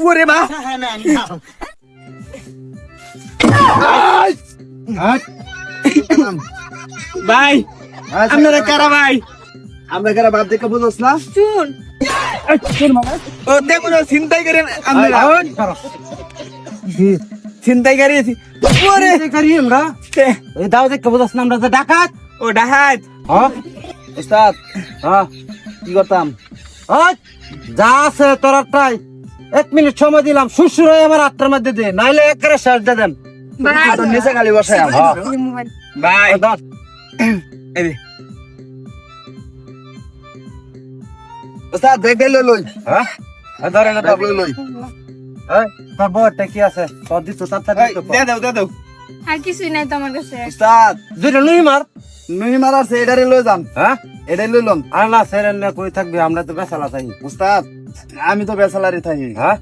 ওরে মা ভাই আপনারা কারা ভাই আমরা কারা বাপ দেখে বুঝোস না শুন ও দেখুন চিন্তাই করেন আপনারা চিন্তাই করিয়েছি ওরে করি আমরা এই দাও দেখে বুঝোস না আমরা তো ডাকাত ও ডাহাত হ্যাঁ উস্তাদ হ্যাঁ কি করতাম যা আছে তোর একটাই 1 মিনিট সময় দিলাম শ্বশুর হয়ে আমার 8টার মধ্যে দে নাইলে একবারে শেষ দিয়ে দেন ভাই নিচে খালি বসাই মোবাইল ভাই দশ এই যে, উস্তাদ দেখে লই হ্যাঁ ধরে না লই লই এই তোর বউটা কি আছে তোর দিত তাড়াতাড়ি এই, দে দাও দে দাও আর কিছুই নাই তো আমার কাছে উস্তাদ দুইটা নুই মার আছে এটারে লই যান হ্যাঁ এটাই লইলাম আর না সেরেন না কই থাকবে আমরা তো বেসালা থাকি উস্তাদ আমি তো বেসালারি থাকি হ্যাঁ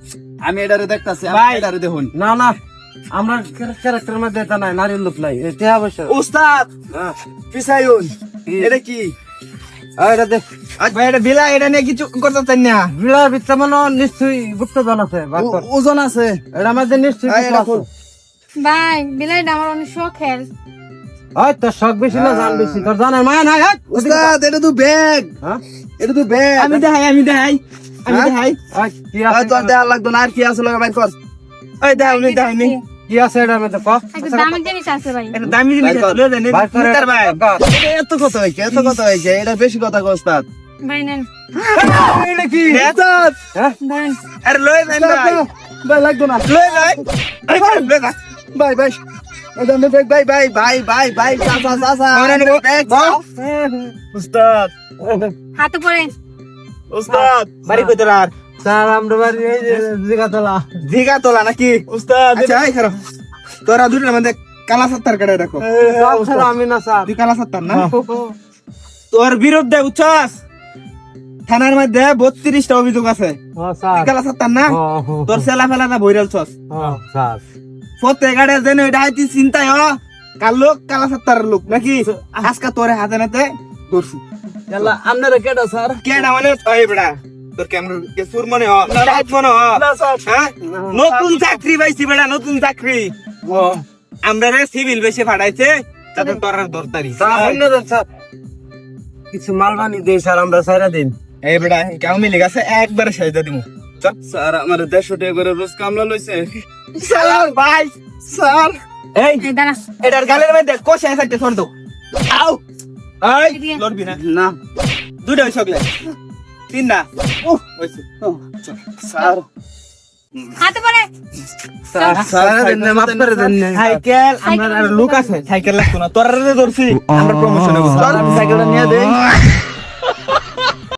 আমি এটারে দেখতাছি ভাই। এটারে দেখুন না না আমরা ক্যারেক্টার মধ্যে এটা নাই নারীর লোক নাই এটা অবশ্য উস্তাদ হ্যাঁ পিছাইউন এটা কি এটা দেখ ভাই এটা বিলা এটা নিয়ে কিছু করতে চাই না বিড়ার ভিতরে মানে নিশ্চয়ই গুপ্তধন আছে ওজন আছে এটা আমাদের নিশ্চয়ই কিছু আছে। ভাই বিলাইটা আমার অনেক শখের ওই তোর শখ বেশি না জান বেশি তোর জানার মায়া নাই উস্তাদ এটা তো ব্যাগ হ্যাঁ এটা তো ব্যাগ আমি দেখাই আমি দেখাই ওই কি আছে তোর দেয়া লাগতো না আর কি আছে লগা বাইর কর ওই দেখাই দেখাই কি আছে এটার মধ্যে ক একটা দামি জিনিস আছে ভাই এটা দামি জিনিস লয়ে দেন বাইর করে নিতার ভাই এটা এত কথা হইছে এটা বেশি কথা কই ওস্তাদ ভাই নেন এটা কি উস্তাদ হ্যাঁ দেন আরে লয়ে দেন ভাই ভাই লাগতো না লয়ে যাই আরে ভাই লয়ে যা ভাই ভাই এটা মে ভাই ভাই ভাই ভাই ভাই চাচা মনে নেব উস্তাদ হাতে পড়ে উস্তাদ বাড়ি কই তোর আর স্যার আমরা বাড়ি এই যে জিগাতলা দিঘা তোলা নাকি উস্তাদ আচ্ছা এই খারাপ তোরা দুটোর মধ্যে কালা সাত্তার কাটে রাখো স্যার আমি না স্যার তুই কালা সাত্তার না তোর বিরুদ্ধে উচ্ছ্বাস থানার মধ্যে 32টা অভিযোগ আছে হ্যাঁ স্যার তুই কালা সাত্তার না হ্যাঁ তোর সেলা ফেলা না বইরাল ছস স্যার প্রত্যেক গাড়ি যেন এটা হাইতি চিন্তায় কাল লোক কালা সাত্তার লোক নাকি আজকা তোরে হাতে নাতে ধরছি ইয়াল্লা আপনারা কেডা স্যার কেডা মানে ওই বড়া তোর ক্যামেরা কে সুর মনে হ টাইট মনে হ হ্যাঁ নতুন চাকরি পাইছি বেড়া নতুন চাকরি আমরা রে সিভিল বেশি ফাটাইছে তাতে তোর আর দরতারি স্যার আপনারা স্যার কিছু মালবানি দেই স্যার আমরা সাইরা দিন এই বেড়া কেউ মিলে গেছে একবারে সাইজা দিমু চল স্যার আমার 150 টাকা করে রোজ কামলা লইছে স্যার ভাই স্যার এই এই দাঁড়া এটার গালের মধ্যে কোষে এসে ছড় দাও আউ এই এদিকে। লড়বি না না দুইটা হইছে গলে তিন না উফ হইছে চল স্যার হাতে পড়ে স্যার মাফ করে দেন সাইকেল আমরা আর লোক আছে সাইকেল লাগতো না তোরা ধরছি আমরা প্রমোশন হবো চল সাইকেলটা নিয়ে দেই